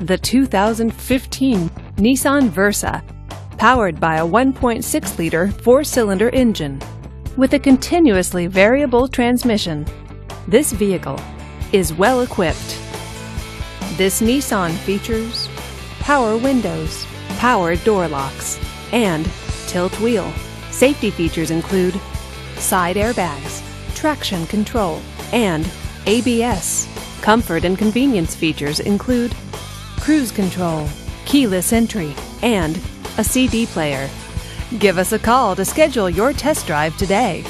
The 2015 Nissan Versa, powered by a 1.6-liter four-cylinder engine with a continuously variable transmission. This vehicle is well equipped. This Nissan features power windows, power door locks, and tilt wheel. Safety features include side airbags, traction control, and ABS. Comfort and convenience features include cruise control, keyless entry, and a CD player. Give us a call to schedule your test drive today.